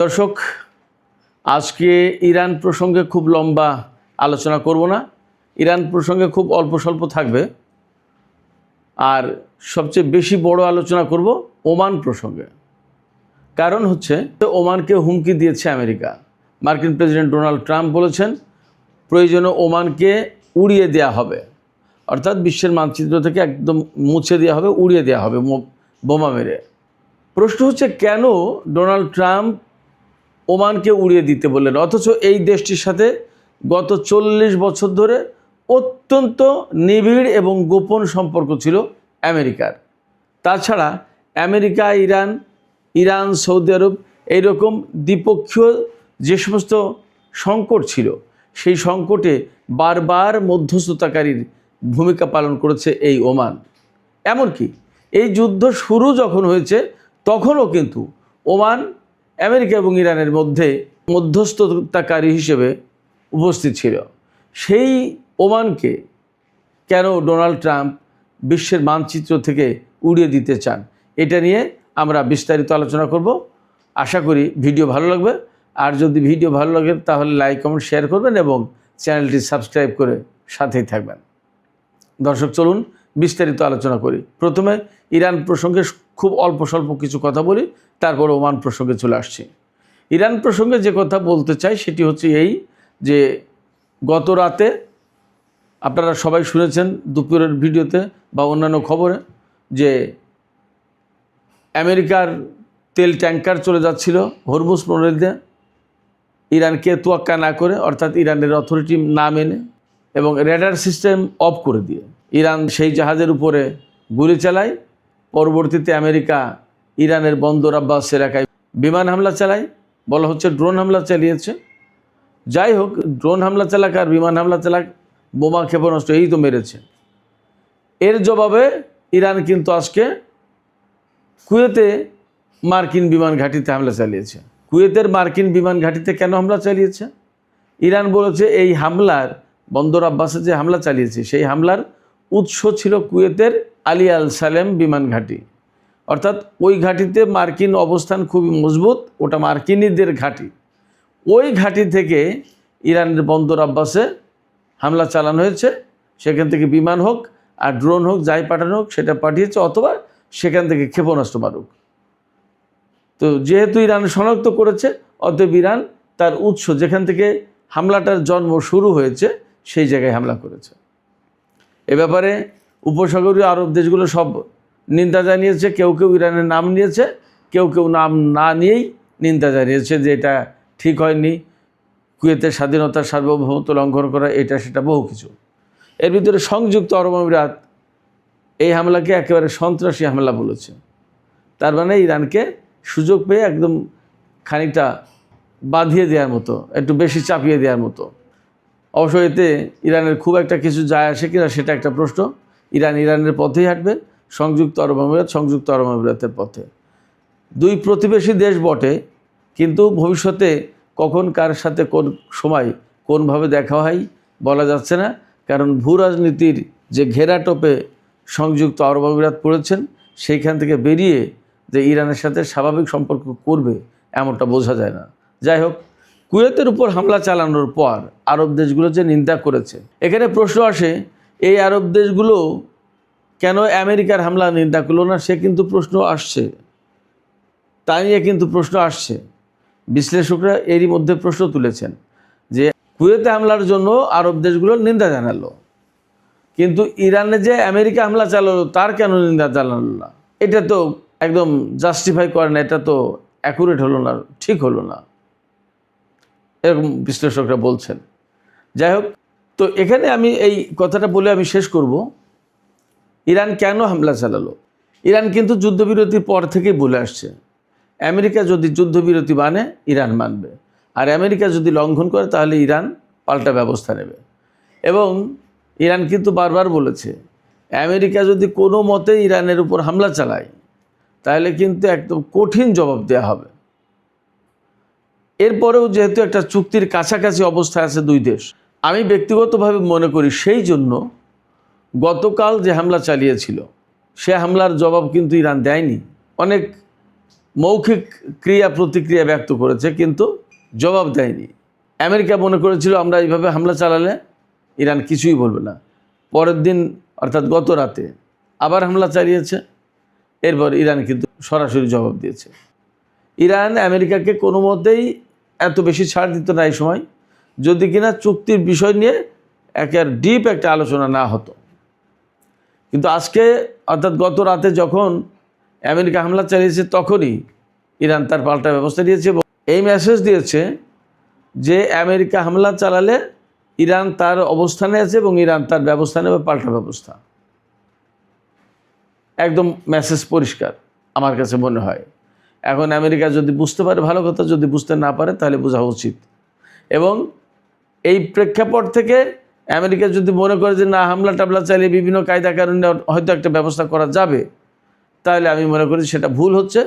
দর্শক, আজকে ইরান প্রসঙ্গে খুব লম্বা আলোচনা করব না। ইরান প্রসঙ্গে খুব অল্প স্বল্প থাকবে। আর সবচেয়ে বেশি বড় আলোচনা করব ওমান প্রসঙ্গে। কারণ হচ্ছে ওমানকে হুমকি দিয়েছে আমেরিকা। মার্কিন প্রেসিডেন্ট ডোনাল্ড ট্রাম্প বলেছেন প্রয়োজনে ওমানকে উড়িয়ে দেওয়া হবে, অর্থাৎ বিশ্বের মানচিত্র থেকে একদম মুছে দেওয়া হবে, উড়িয়ে দেওয়া হবে বোমা মেরে। প্রশ্ন হচ্ছে কেন ডোনাল্ড ট্রাম্প ওমানকে উড়িয়ে দিতে বললেন, অথচ এই দেশটির সাথে গত 40 বছর ধরে অত্যন্ত নিবিড় এবং গোপন সম্পর্ক ছিল আমেরিকার। তাছাড়া আমেরিকা, ইরান, সৌদি আরব এইরকম দ্বিপক্ষীয় যে সমস্ত সংকট ছিল, সেই সংকটে বারবার মধ্যস্থতাকারীর ভূমিকা পালন করেছে এই ওমান। এমনকি এই যুদ্ধ শুরু যখন হয়েছে তখনও কিন্তু ওমান আমেরিকা এবং ইরানের মধ্যে মধ্যস্থতাকারী হিসেবে উপস্থিত ছিল। সেই ওমানকে কেন ডোনাল্ড ট্রাম্প বিশ্বের মানচিত্র থেকে উড়িয়ে দিতে চান, এটা নিয়ে আমরা বিস্তারিত আলোচনা করব। আশা করি ভিডিও ভালো লাগবে। আর যদি ভিডিও ভালো লাগে তাহলে লাইক, কমেন্ট, শেয়ার করবেন এবং চ্যানেলটি সাবস্ক্রাইব করে সাথেই থাকবেন। দর্শক, চলুন বিস্তারিত আলোচনা করি। প্রথমে ইরান প্রসঙ্গে খুব অল্প স্বল্প কিছু কথা বলি, তারপর ওমান প্রসঙ্গে চলে আসছি। ইরান প্রসঙ্গে যে কথা বলতে চাই সেটি হচ্ছে এই যে গত রাতে আপনারা সবাই শুনেছেন দুপুরের ভিডিওতে বা অন্যান্য খবরে যে আমেরিকার তেল ট্যাঙ্কার চলে যাচ্ছিল হরমুজ প্রণালী দিয়ে, ইরানকে তোয়াক্কা না করে, অর্থাৎ ইরানের অথরিটি না মেনে এবং রেডার সিস্টেম অফ করে দিয়ে ইরান সেই জাহাজের উপরে গুলি চালায়। পরবর্তীতে আমেরিকা ইরানের বন্দর আব্বাস এলাকায় বিমান হামলা চালায়, বলা হচ্ছে ড্রোন হামলা চালিয়েছে। যাই হোক, ড্রোন হামলা চালাক আর বিমান হামলা চালাক, বোমা ক্ষেপণাস্ত্র এই তো মেরেছে। এর জবাবে ইরান কিন্তু আজকে কুয়েতে মার্কিন বিমান ঘাঁটিতে হামলা চালিয়েছে। কুয়েতের মার্কিন বিমান ঘাঁটিতে কেন হামলা চালিয়েছে? ইরান বলেছে এই হামলার, বন্দর আব্বাসে যে হামলা চালিয়েছে সেই হামলার উৎস ছিল কুয়েতের আলী আল সালেম বিমান ঘাঁটি। অর্থাৎ ওই ঘাঁটিতে মার্কিন অবস্থান খুবই মজবুত, ওটা মার্কিনীদের ঘাঁটি। ওই ঘাঁটি থেকে ইরানের বন্দর আব্বাসে হামলা চালানো হয়েছে। সেখান থেকে বিমান হোক আর ড্রোন হোক, যাই পাঠানো হোক সেটা পাঠিয়েছে, অথবা সেখান থেকে ক্ষেপণাস্ত্র মারুক। তো যেহেতু ইরান শনাক্ত করেছে, অতএব ইরান তার উৎস, যেখান থেকে হামলাটার জন্ম শুরু হয়েছে, সেই জায়গায় হামলা করেছে। এ ব্যাপারে উপসাগরীয় আরব দেশগুলো সব নিন্দা জানিয়েছে। কেউ কেউ ইরানের নাম নিয়েছে, কেউ কেউ নাম না নিয়েই নিন্দা জানিয়েছে যে এটা ঠিক হয়নি, কুয়েতের স্বাধীনতার সার্বভৌমত্ব লঙ্ঘন করা, এটা সেটা বহু কিছু। এর ভিতরে সংযুক্ত আরব আমিরাত এই হামলাকে একেবারে সন্ত্রাসী হামলা বলেছে। তার মানে ইরানকে সুযোগ পেয়ে একদম খানিকটা বাঁধিয়ে দেওয়ার মতো, একটু বেশি চাপিয়ে দেওয়ার মতো। অবশ্য এতে ইরানের খুব একটা কিছু যায় আসে কিনা সেটা একটা প্রশ্ন। ইরানের পথেই হাঁটবে, সংযুক্ত আরব আমিরাতের পথে। দুই প্রতিবেশী দেশ বটে, কিন্তু ভবিষ্যতে কখন কার সাথে কোন সময় কোনভাবে দেখা হয় বলা যাচ্ছে না। কারণ ভূ রাজনীতির যে ঘেরাটোপে সংযুক্ত আরব আমিরাত পড়েছেন, সেইখান থেকে বেরিয়ে যে ইরানের সাথে স্বাভাবিক সম্পর্ক করবে এমনটা বোঝা যায় না। যাই হোক, কুয়েতের উপর হামলা চালানোর পর আরব দেশগুলো যে নিন্দা করেছে, এখানে প্রশ্ন আসে এই আরব দেশগুলো কেন আমেরিকার হামলা নিন্দা করলো না, সে কিন্তু প্রশ্ন আসছে। তাই নিয়ে কিন্তু প্রশ্ন আসছে। বিশ্লেষকরা এরই মধ্যে প্রশ্ন তুলেছেন যে কুয়েতে হামলার জন্য আরব দেশগুলো নিন্দা জানালো, কিন্তু ইরানে যে আমেরিকা হামলা চালালো তার কেন নিন্দা জানালো না? এটা তো একদম জাস্টিফাই করে না, এটা তো অ্যাকুরেট হলো না, ঠিক হলো না, এরকম বিশ্লেষকরা বলছেন। যাই হোক, তো এখানে আমি এই কথাটা বলে আমি শেষ করব। ইরান কেন হামলা চালালো? ইরান কিন্তু যুদ্ধবিরতির পর থেকেই বলে আসছে আমেরিকা যদি যুদ্ধবিরতি মানে ইরান মানবে, আর আমেরিকা যদি লঙ্ঘন করে তাহলে ইরান পাল্টা ব্যবস্থা নেবে। এবং ইরান কিন্তু বারবার বলেছে আমেরিকা যদি কোনো মতে ইরানের উপর হামলা চালায় তাহলে কিন্তু একদম কঠিন জবাব দেওয়া হবে। এরপরেও যেহেতু একটা চুক্তির কাছাকাছি অবস্থায় আছে দুই দেশ, আমি ব্যক্তিগতভাবে মনে করি সেই জন্য গতকাল যে হামলা চালিয়েছিল সে হামলার জবাব কিন্তু ইরান দেয়নি। অনেক মৌখিক ক্রিয়া প্রতিক্রিয়া ব্যক্ত করেছে, কিন্তু জবাব দেয়নি। আমেরিকা মনে করেছিল আমরা এইভাবে হামলা চালালে ইরান কিছুই বলবে না। পরের দিন অর্থাৎ গত রাতে আবার হামলা চালিয়েছে। এরপর ইরান কিন্তু সরাসরি জবাব দিয়েছে। ইরান আমেরিকাকে কোনো মতেই এত বেশি ছাড় দিত না এই সময়, যদি কিনা চুক্তির বিষয় নিয়ে একের ডিপ একটা আলোচনা না হতো। কিন্তু আজকে অর্থাৎ গত রাতে যখন আমেরিকা হামলা চালিয়েছে, তখনই ইরান তার পাল্টা ব্যবস্থা দিয়েছে এবং এই মেসেজ দিয়েছে যে আমেরিকা হামলা চালালে ইরান তার অবস্থানে আছে এবং ইরান তার ব্যবস্থা নেবে, পাল্টা ব্যবস্থা। একদম মেসেজ পরিষ্কার আমার কাছে মনে হয়। এখন আমেরিকা যদি বুঝতে পারে ভালো কথা, যদি বুঝতে না পারে তাহলে বোঝা উচিত। এবং এই প্রেক্ষাপট থেকে আমেরিকা যদি মনে করে যে না, হামলা টামলা চালিয়ে বিভিন্ন কায়দা কানুনে হয়তো একটা ব্যবস্থা করা যাবে, তাহলে আমি মনে করি সেটা ভুল হচ্ছে।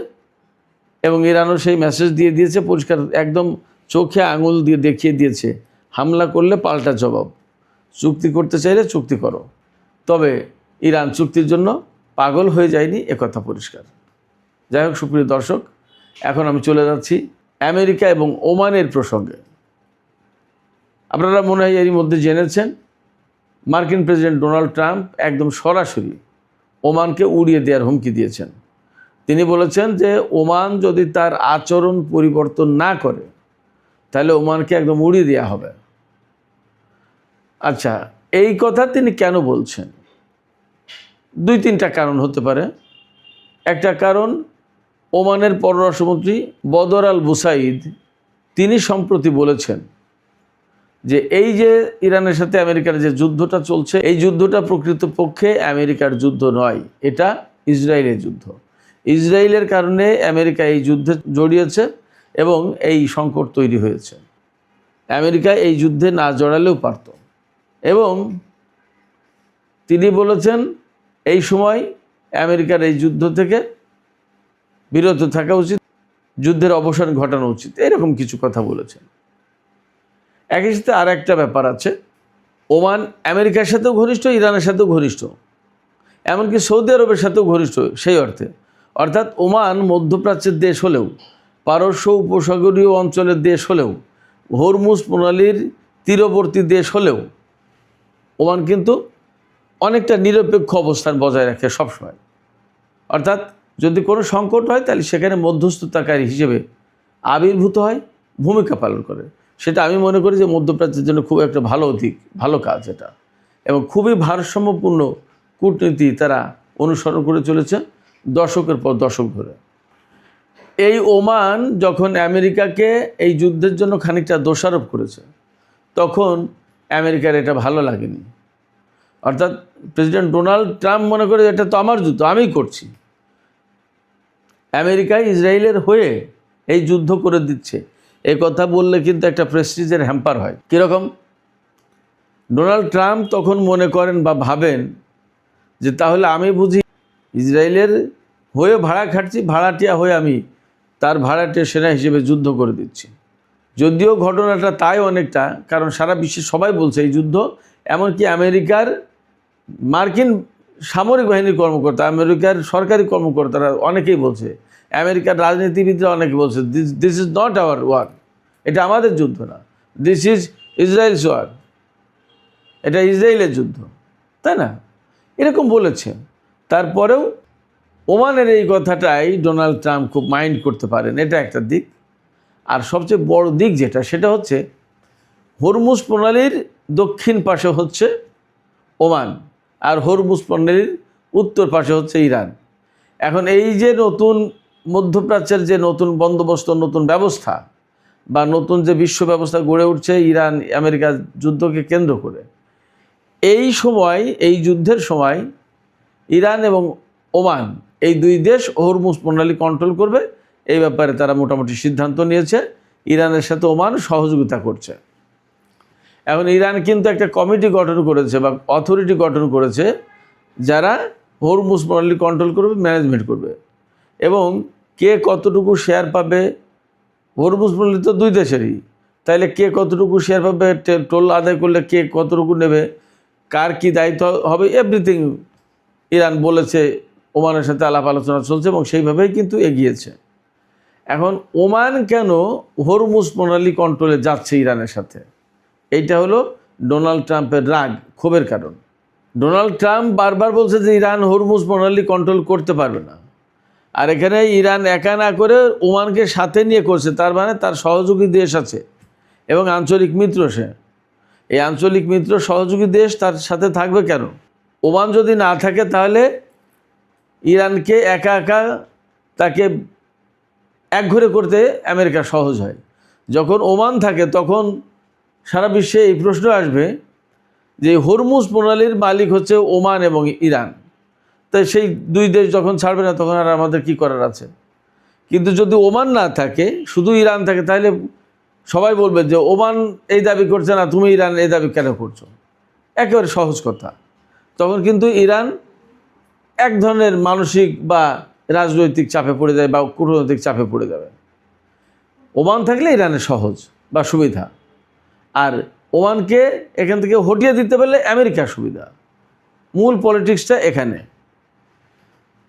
এবং ইরানও সেই মেসেজ দিয়ে দিয়েছে পরিষ্কার, একদম চোখে আঙুল দিয়ে দেখিয়ে দিয়েছে, হামলা করলে পাল্টা জবাব, চুক্তি করতে চাইলে চুক্তি করো। তবে ইরান চুক্তির জন্য পাগল হয়ে যায়নি, একথা পরিষ্কার। যাই হোক সুপ্রিয় দর্শক, এখন আমি চলে যাচ্ছি আমেরিকা এবং ওমানের প্রসঙ্গে। আপনারা মনে হয় এরই মধ্যে জেনেছেন, মার্কিন প্রেসিডেন্ট ডোনাল্ড ট্রাম্প একদম সরাসরি ওমানকে উড়িয়ে দেওয়ার হুমকি দিয়েছেন। তিনি বলেছেন যে ওমান যদি তার আচরণ পরিবর্তন না করে তাহলে ওমানকে একদম উড়িয়ে দেওয়া হবে। আচ্ছা, এই কথা তিনি কেন বলছেন? দুই তিনটা কারণ হতে পারে। একটা কারণ, ওমানের পররাষ্ট্রমন্ত্রী বদর আল বুসাইদ তিনি সম্প্রতি বলেছেন যে এই যে ইরানের সাথে আমেরিকার যে যুদ্ধটা চলছে, এই যুদ্ধটা প্রকৃতপক্ষে আমেরিকার যুদ্ধ নয়, এটা ইসরায়েলের যুদ্ধ। ইসরায়েলের কারণে আমেরিকা এই যুদ্ধে জড়িয়েছে এবং এই সংকট তৈরি হয়েছে। আমেরিকা এই যুদ্ধে না জড়ালেও পারত। এবং তিনি বলেছেন এই সময় আমেরিকার এই যুদ্ধ থেকে বিরত থাকা উচিত, যুদ্ধের অবসান ঘটানো উচিত, এরকম কিছু কথা বলেছেন। একই সাথে আর একটা ব্যাপার আছে, ওমান আমেরিকার সাথেও ঘনিষ্ঠ, ইরানের সাথেও ঘনিষ্ঠ, এমনকি সৌদি আরবের সাথেও ঘনিষ্ঠ সেই অর্থে। অর্থাৎ ওমান মধ্যপ্রাচ্যের দেশ হলেও, পারস্য উপসাগরীয় অঞ্চলের দেশ হলেও, হরমুজ প্রণালীর তীরবর্তী দেশ হলেও ওমান কিন্তু অনেকটা নিরপেক্ষ অবস্থান বজায় রাখে সবসময়। অর্থাৎ যদি কোনো সংকট হয় তাহলে সেখানে মধ্যস্থতাকারী হিসেবে আবির্ভূত হয়, ভূমিকা পালন করে। সেটা আমি মনে করি যে মধ্যপ্রাচ্যের জন্য খুব একটা ভালো দিক, ভালো কাজ এটা। এবং খুবই ভারসাম্যপূর্ণ কূটনীতি তারা অনুসরণ করে চলেছে দশকের পর দশক ধরে। এই ওমান যখন আমেরিকাকে এই যুদ্ধের জন্য খানিকটা দোষারোপ করেছে, তখন আমেরিকার এটা ভালো লাগেনি। অর্থাৎ প্রেসিডেন্ট ডোনাল্ড ট্রাম্প মনে করে এটা তো আমার যুদ্ধ, আমিই করছি। আমেরিকায় ইসরায়েলের হয়ে এই যুদ্ধ করে দিচ্ছে, এই কথা বললে কিন্তু একটা প্রেস্টিজের হ্যাম্পার হয়। কীরকম? ডোনাল্ড ট্রাম্প তখন মনে করেন বা ভাবেন যে তাহলে আমি বুঝি ইসরায়েলের হয়ে ভাড়া খাটছি, ভাড়াটিয়া হয়ে আমি তার ভাড়াটিয়া সেনা হিসেবে যুদ্ধ করে দিচ্ছি। যদিও ঘটনাটা তাই অনেকটা, কারণ সারা বিশ্বে সবাই বলছে এই যুদ্ধ, এমনকি আমেরিকার মার্কিন সামরিক বাহিনীর কর্মকর্তা, আমেরিকার সরকারি কর্মকর্তারা অনেকেই বলছে, আমেরিকার রাজনীতিবিদরা অনেকে বলছে this is not our war, এটা আমাদের যুদ্ধ না, দিস ইজ ইসরায়েলস ওয়ার, এটা ইসরায়েলের যুদ্ধ, তাই না? এরকম বলেছে। তারপরেও ওমানের এই কথাটাই ডোনাল্ড ট্রাম্প খুব মাইন্ড করতে পারেন, এটা একটা দিক। আর সবচেয়ে বড় দিক যেটা, সেটা হচ্ছে হরমুজ প্রণালীর দক্ষিণ পাশে হচ্ছে ওমান, আর হরমুজ প্রণালীর উত্তর পাশে হচ্ছে ইরান। এখন এই যে নতুন মধ্যপ্রাচ্যের যে নতুন বন্দোবস্ত, নতুন ব্যবস্থা বা নতুন যে বিশ্ব ব্যবস্থা গড়ে উঠছে ইরান আমেরিকা যুদ্ধকে কেন্দ্র করে, এই সময়, এই যুদ্ধের সময় ইরান এবং ওমান এই দুই দেশ হরমুজ প্রণালী কন্ট্রোল করবে, এই ব্যাপারে তারা মোটামুটি সিদ্ধান্ত নিয়েছে। ইরানের সাথে ওমান সহযোগিতা করছে। এখন ইরান কিন্তু একটা কমিটি গঠন করেছে বা অথরিটি গঠন করেছে যারা হরমুজ প্রণালী কন্ট্রোল করবে, ম্যানেজমেন্ট করবে। এবং কে কতটুকু শেয়ার পাবে, হরমুজ প্রণালী তো দুই দেশেরই, তাইলে কে কতটুকু শেয়ার পাবে, টোল আদায় করলে কে কতটুকু নেবে, কার কি দায়িত্ব হবে, এভরিথিং ইরান বলেছে। ওমানের সাথে আলাপ আলোচনা চলছে এবং সেইভাবেই কিন্তু এগিয়েছে। এখন ওমান কেন হরমুজ প্রণালী কন্ট্রোলে যাচ্ছে ইরানের সাথে, এইটা হলো ডোনাল্ড ট্রাম্পের রাগ, ক্ষোভের কারণ। ডোনাল্ড ট্রাম্প বারবার বলছে যে ইরান হরমুজ প্রণালী কন্ট্রোল করতে পারবে না, আর এখানে ইরান একা না করে ওমানকে সাথে নিয়ে করছে, তার মানে তার সহযোগী দেশ আছে এবং আঞ্চলিক মিত্র সে। এই আঞ্চলিক মিত্র সহযোগী দেশ তার সাথে থাকবে কেন? ওমান যদি না থাকে তাহলে ইরানকে একা একা তাকে একঘরে করতে আমেরিকা সহজ হয়। যখন ওমান থাকে তখন সারা বিশ্বে এই প্রশ্ন আসবে যে হরমুজ প্রণালীর মালিক হচ্ছে ওমান এবং ইরান, তাই সেই দুই দেশ যখন ছাড়বে না তখন আর আমাদের কি করার আছে। কিন্তু যদি ওমান না থাকে, শুধু ইরান থাকে, তাহলে সবাই বলবে যে ওমান এই দাবি করছে না, তুমি ইরান এই দাবি কেন করছো, একেবারে সহজ কথা। তখন কিন্তু ইরান এক ধরনের মানসিক বা রাজনৈতিক চাপে পড়ে যায় বা কূটনৈতিক চাপে পড়ে যাবে। ওমান থাকলে ইরানের সহজ বা সুবিধা, আর ওমানকে এখান থেকে হটিয়ে দিতে পারলে আমেরিকার সুবিধা। মূল পলিটিক্সটা এখানে।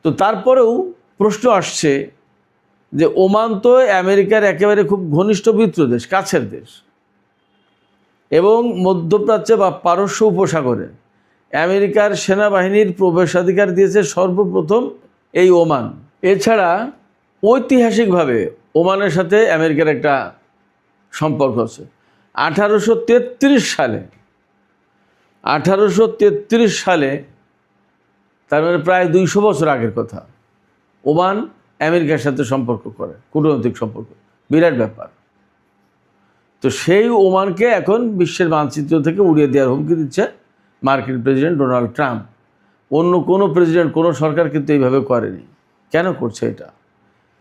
তো তারপরেও প্রশ্ন আসছে যে ওমান তো আমেরিকার একেবারে খুব ঘনিষ্ঠ মিত্র দেশ, কাছের দেশ, এবং মধ্যপ্রাচ্যে বা পারস্য উপসাগরে আমেরিকার সেনাবাহিনীর প্রবেশাধিকার দিয়েছে সর্বপ্রথম এই ওমান। এছাড়া ঐতিহাসিকভাবে ওমানের সাথে আমেরিকার একটা সম্পর্ক আছে। 1833 সালে, তার মানে প্রায় 200 বছর আগের কথা, ওমান আমেরিকার সাথে সম্পর্ক করে, কূটনৈতিক সম্পর্ক, বিরাট ব্যাপার। তো সেই ওমানকে এখন বিশ্বের মানচিত্র থেকে উড়িয়ে দেওয়ার হুমকি দিচ্ছে মার্কিন প্রেসিডেন্ট ডোনাল্ড ট্রাম্প। অন্য কোনো প্রেসিডেন্ট, কোনো সরকার কিন্তু এইভাবে করেনি। কেন করছে এটা,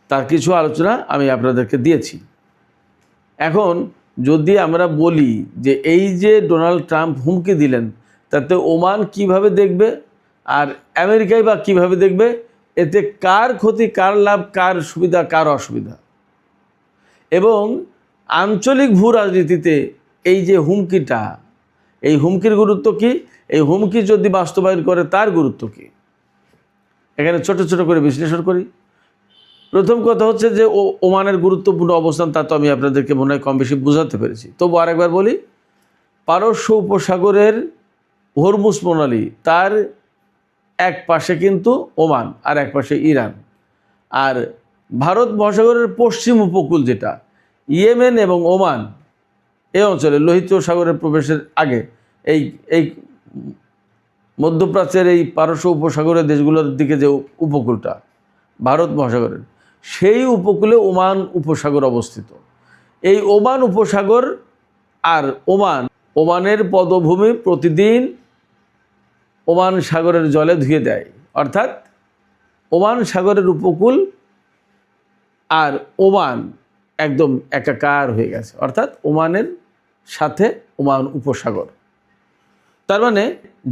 তার কিছু আলোচনা আমি আপনাদেরকে দিয়েছি। এখন যদি আমরা বলি যে এই যে ডোনাল্ড ট্রাম্প হুমকি দিলেন, তাতে ওমান কিভাবে দেখবে আর আমেরিকাই বা কীভাবে দেখবে, এতে কার ক্ষতি, কার লাভ, কার সুবিধা, কার অসুবিধা, এবং আঞ্চলিক ভূ রাজনীতিতে এই যে হুমকিটা, এই হুমকির গুরুত্ব কী, এই হুমকি যদি বাস্তবায়ন করে তার গুরুত্ব কী, এখানে ছোট ছোট করে বিশ্লেষণ করি। প্রথম কথা হচ্ছে যে ওমানের গুরুত্বপূর্ণ অবস্থান, তা তো আমি আপনাদেরকে মনে হয় কম বেশি বোঝাতে পেরেছি। তবু আরেকবার বলি, পারস্য উপসাগরের হরমুজ প্রণালী, তার এক পাশে কিন্তু ওমান আর এক পাশে ইরান, আর ভারত মহাসাগরের পশ্চিম উপকূল যেটা ইয়েমেন এবং ওমান, এই অঞ্চলে লোহিত সাগরের প্রবেশের আগে এই এই মধ্যপ্রাচ্যের এই পারস্য উপসাগরের দেশগুলোর দিকে যে উপকূলটা ভারত মহাসাগরের, সেই উপকূলে ওমান উপসাগর অবস্থিত। এই ওমান উপসাগর আর ওমানের পদভূমি প্রতিদিন ওমান সাগরের জলে ধুয়ে দেয়, অর্থাৎ ওমান সাগরের উপকূল আর ওমান একদম একাকার হয়ে গেছে, অর্থাৎ ওমানের সাথে ওমান উপসাগর। তার মানে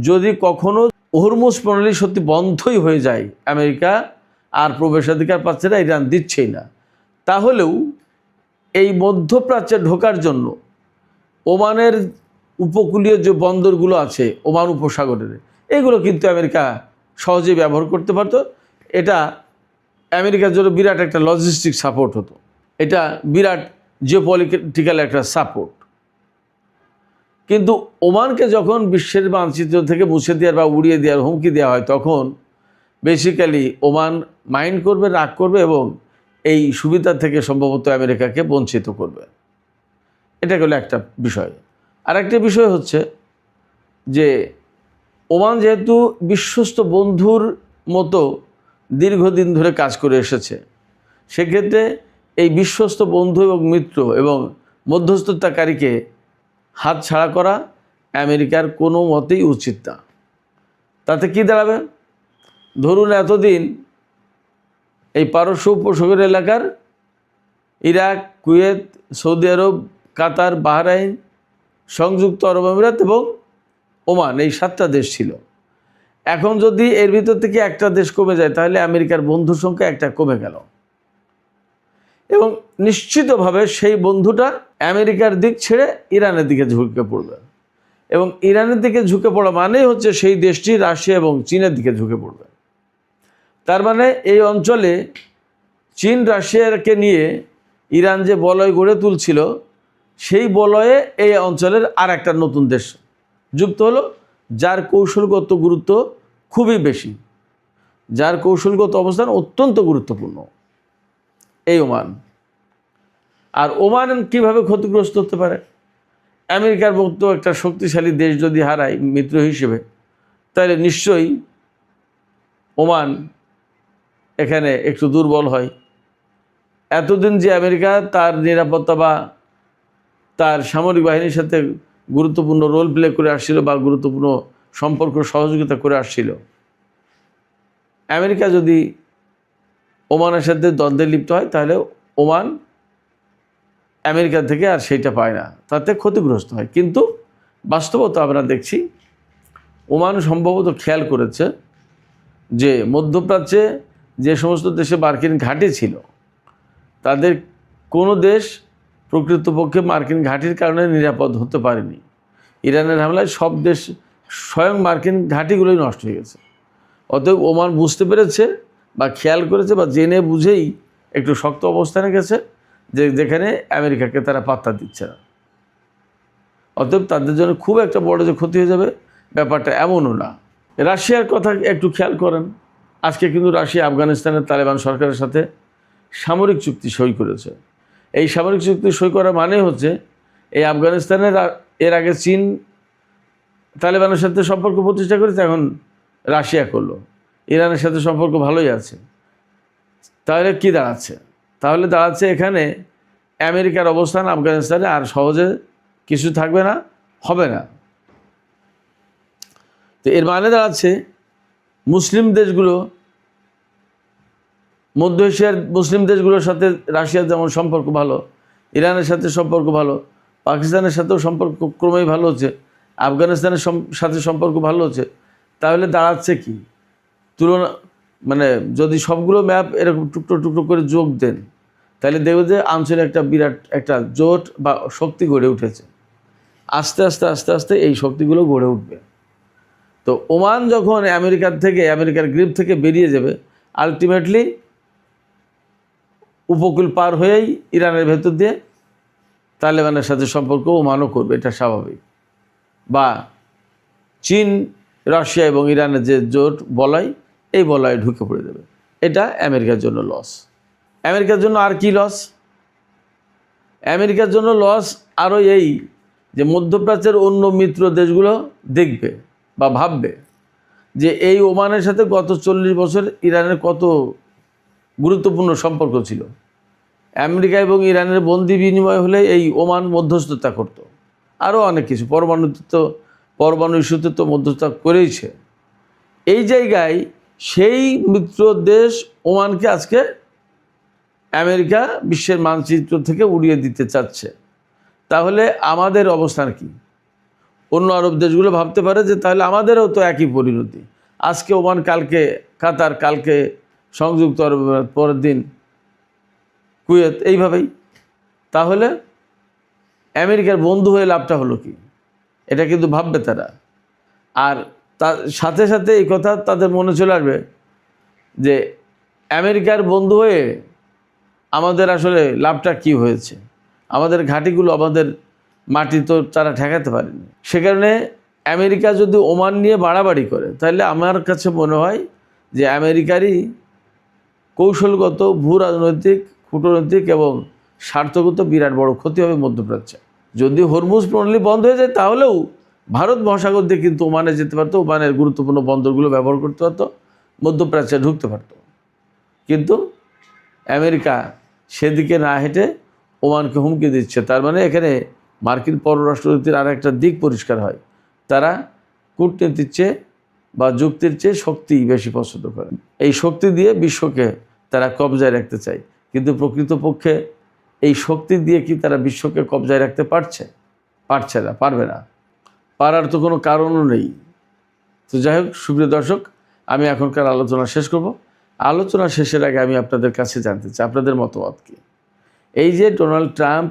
যদি কখনো হরমুজ প্রণালী সত্যি বন্ধই হয়ে যায়, আমেরিকা আর প্রবেশাধিকার পাচ্ছে না, ইরান দিচ্ছেই না, তাহলেও এই মধ্যপ্রাচ্যে ঢোকার জন্য ওমানের উপকূলীয় যে বন্দরগুলো আছে ওমান উপসাগরের, এগুলো কিন্তু আমেরিকা সহজেই ব্যবহার করতে পারতো। এটা আমেরিকার জন্য বিরাট একটা লজিস্টিক সাপোর্ট হতো, এটা বিরাট জিওপলিটিক্যাল একটা সাপোর্ট। কিন্তু ওমানকে যখন বিশ্বের মানচিত্র থেকে মুছে দেওয়ার বা উড়িয়ে দেওয়ার হুমকি দেওয়া হয়, তখন বেসিক্যালি ওমান মাইন্ড করবে, রাগ করবে এবং এই সুবিধা থেকে সম্ভবত আমেরিকাকে বঞ্চিত করবে। এটা হলো একটা বিষয়। আর একটা বিষয় হচ্ছে যে ওমান যেহেতু বিশ্বস্ত বন্ধুর মতো দীর্ঘদিন ধরে কাজ করে এসেছে, সেক্ষেত্রে এই বিশ্বস্ত বন্ধু এবং মিত্র এবং মধ্যস্থতাকারীকে হাত ছাড়া করা আমেরিকার কোনো মতেই উচিত না। তাতে কি দাঁড়াবে, ধরুন এতদিন এই পারস্য উপসাগর এলাকার ইরাক, কুয়েত, সৌদি আরব, কাতার, বাহরাইন, সংযুক্ত আরব আমিরাত এবং ওমান, এই 7টা দেশ ছিল। এখন যদি এর ভিতর থেকে একটা দেশ কমে যায়, তাহলে আমেরিকার বন্ধুর সংখ্যা একটা কমে গেল, এবং নিশ্চিতভাবে সেই বন্ধুটা আমেরিকার দিক ছেড়ে ইরানের দিকে ঝুঁকে পড়বে, এবং ইরানের দিকে ঝুঁকে পড়া মানেই হচ্ছে সেই দেশটি রাশিয়া এবং চীনের দিকে ঝুঁকে পড়বে। তার মানে এই অঞ্চলে চীন রাশিয়াকে নিয়ে ইরান যে বলয় গড়ে তুলছিল, সেই বলয়ে এই অঞ্চলের আর একটা নতুন দেশ যুক্ত হলো, যার কৌশলগত গুরুত্ব খুবই বেশি, যার কৌশলগত অবস্থান অত্যন্ত গুরুত্বপূর্ণ, এই ওমান। আর ওমান কিভাবে ক্ষতিগ্রস্ত হতে পারে? আমেরিকার মতো একটা শক্তিশালী দেশ যদি হারায় মিত্র হিসেবে, তাহলে নিশ্চয়ই ওমান এখানে একটু দুর্বল হয়। এতদিন যে আমেরিকা তার নিরাপত্তা বা তার সামরিক বাহিনীর সাথে গুরুত্বপূর্ণ রোল প্লে করে আসছিল বা গুরুত্বপূর্ণ সম্পর্ক সহযোগিতা করে আসছিল, আমেরিকা যদি ওমানের সাথে দ্বন্দ্বে লিপ্ত হয়, তাহলে ওমান আমেরিকা থেকে আর সেইটা পায় না, তাতে ক্ষতিগ্রস্ত হয়। কিন্তু বাস্তবতা আমরা দেখছি, ওমান সম্ভবত খেয়াল করেছে যে মধ্যপ্রাচ্যে যে সমস্ত দেশে মার্কিন ঘাঁটি ছিল, তাদের কোনো দেশ প্রকৃতপক্ষে মার্কিন ঘাঁটির কারণে নিরাপদ হতে পারেনি। ইরানের হামলায় সব দেশ, স্বয়ং মার্কিন ঘাঁটিগুলোই নষ্ট হয়ে গেছে। অতএব ওমান বুঝতে পেরেছে বা খেয়াল করেছে বা জেনে বুঝেই একটু শক্ত অবস্থানে গেছে, যে যেখানে আমেরিকাকে তারা পাত্তা দিচ্ছে না। অতএব তাদের জন্য খুব একটা বড় যে ক্ষতি হয়ে যাবে, ব্যাপারটা এমনও না। রাশিয়ার কথা একটু খেয়াল করেন। আজকে কিন্তু রাশিয়া আফগানিস্তানের তালেবান সরকারের সাথে সামরিক চুক্তি সই করেছে। এই সামরিক চুক্তি সই করা মানে হচ্ছে, এই আফগানিস্তানের এর আগে চীন তালেবানের সাথে সম্পর্ক প্রতিষ্ঠা করেছে, এখন রাশিয়া করলো। ইরানের সাথে সম্পর্ক ভালোই আছে। তাহলে কি দাঁড়াচ্ছে? তাহলে দাঁড়াচ্ছে এখানে আমেরিকার অবস্থান আফগানিস্তানে আর সহজে কিছু থাকবে না, হবে না। তো এর মানে দাঁড়াচ্ছে মুসলিম দেশগুলো, মধ্য এশিয়ার মুসলিম দেশগুলোর সাথে রাশিয়ার যেমন সম্পর্ক ভালো, ইরানের সাথে সম্পর্ক ভালো, পাকিস্তানের সাথেও সম্পর্ক ক্রমেই ভালো হচ্ছে, আফগানিস্তানের সাথে সম্পর্ক ভালো হচ্ছে। তাহলে দাঁড়াচ্ছে কি? তুলনা মানে যদি সবগুলো ম্যাপ এরকম টুকরো টুকরো করে যোগ দেন, তাহলে দেখবে যে আঞ্চলিক একটা বিরাট একটা জোট বা শক্তি গড়ে উঠেছে। আস্তে আস্তে আস্তে আস্তে এই শক্তিগুলো গড়ে উঠবে। তো ওমান যখন আমেরিকার গ্রিপ থেকে বেরিয়ে যাবে, আলটিমেটলি উপকূল পার হয়েই ইরানের ভেতর দিয়ে তালেবানের সাথে সম্পর্ক ওমানও করবে, এটা স্বাভাবিক। বা চীন, রাশিয়া এবং ইরানের যে জোট বলয়, এই বলয়ে ঢুকে পড়ে যাবে। এটা আমেরিকার জন্য লস। আমেরিকার জন্য আর কি লস? আমেরিকার জন্য লস আরও এই যে মধ্যপ্রাচ্যের অন্য মিত্র দেশগুলো দেখবে বা ভাববে যে এই ওমানের সাথে গত 40 বছর ইরানের কত গুরুত্বপূর্ণ সম্পর্ক ছিল। আমেরিকা এবং ইরানের বন্দি বিনিময় হলে এই ওমান মধ্যস্থতা করত। আরও অনেক কিছু, পরমাণু ইস্যুতে তো মধ্যস্থতা করেইছে। এই জায়গায় সেই মিত্র দেশ ওমানকে আজকে আমেরিকা বিশ্বের মানচিত্র থেকে উড়িয়ে দিতে চাচ্ছে। তাহলে আমাদের অবস্থান কি? অন্য আরব দেশগুলো ভাবতে পারে যে তাহলে আমাদেরও তো একই পরিণতি। আজকে ওমান, কালকে কাতার, কালকে সংযুক্ত আরব আমিরাত, পরের দিন কুয়েত, এইভাবেই। তাহলে আমেরিকার বন্ধু হয়ে লাভটা হলো কি? এটা কিন্তু ভাববে তারা। আর তার সাথে সাথে এই কথা তাদের মনে চলে আসবে যে আমেরিকার বন্ধু হয়ে আমাদের আসলে লাভটা কি হয়েছে। আমাদের ঘাঁটিগুলো, আমাদের মাটি তো তারা ঠেকাতে পারেনি। সে কারণে আমেরিকা যদি ওমান নিয়ে বাড়াবাড়ি করে, তাহলে আমার কাছে মনে হয় যে আমেরিকারই কৌশলগত, ভূ রাজনৈতিক, কূটনৈতিক এবং স্বার্থগত বিরাট বড় ক্ষতি হবে মধ্যপ্রাচ্যে। যদি হরমুজ প্রণালী বন্ধ হয়ে যায়, তাহলেও ভারত মহাসাগর দিয়ে কিন্তু ওমানে যেতে পারতো, ওমানের গুরুত্বপূর্ণ বন্দরগুলো ব্যবহার করতে পারতো, মধ্যপ্রাচ্যে ঢুকতে পারতো। কিন্তু আমেরিকা সেদিকে না হেঁটে ওমানকে হুমকি দিচ্ছে। তার মানে এখানে মার্কিন পররাষ্ট্রনীতির আর একটা দিক পরিষ্কার হয়, তারা কূটনীতির চেয়ে বা যুক্তির চেয়ে শক্তি বেশি পছন্দ করে। এই শক্তি দিয়ে বিশ্বকে তারা কবজায় রাখতে চায়। কিন্তু প্রকৃতপক্ষে এই শক্তি দিয়ে কি তারা বিশ্বকে কবজায় রাখতে পারছে? পারছে না, পারবে না, পারার তো কোনো কারণও নেই। তো যাই হোক, সুপ্রিয় দর্শক, আমি এখনকার আলোচনা শেষ করব। আলোচনা শেষের আগে আমি আপনাদের কাছে জানতে চাই আপনাদের মতামত কি। এই যে ডোনাল্ড ট্রাম্প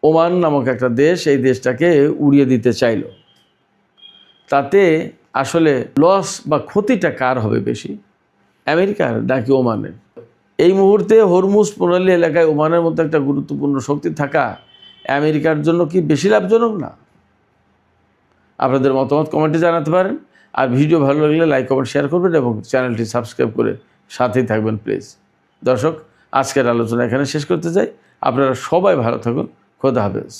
ওমান নামক একটা দেশ, এই দেশটাকে উড়িয়ে দিতে চাইল, তাতে আসলে লস বা ক্ষতিটা কার হবে বেশি, আমেরিকার নাকি ওমানের? এই মুহূর্তে হরমুজ প্রণালী এলাকায় ওমানের মতো একটা গুরুত্বপূর্ণ শক্তি থাকা আমেরিকার জন্য কি বেশি লাভজনক না? আপনাদের মতামত কমেন্টে জানাতে পারেন। আর ভিডিও ভালো লাগলে লাইক কমেন্ট শেয়ার করবেন এবং চ্যানেলটি সাবস্ক্রাইব করে সাথেই থাকবেন প্লিজ। দর্শক, আজকের আলোচনা এখানে শেষ করতে চাই। আপনারা সবাই ভালো থাকুন। খোদা হাফেজ।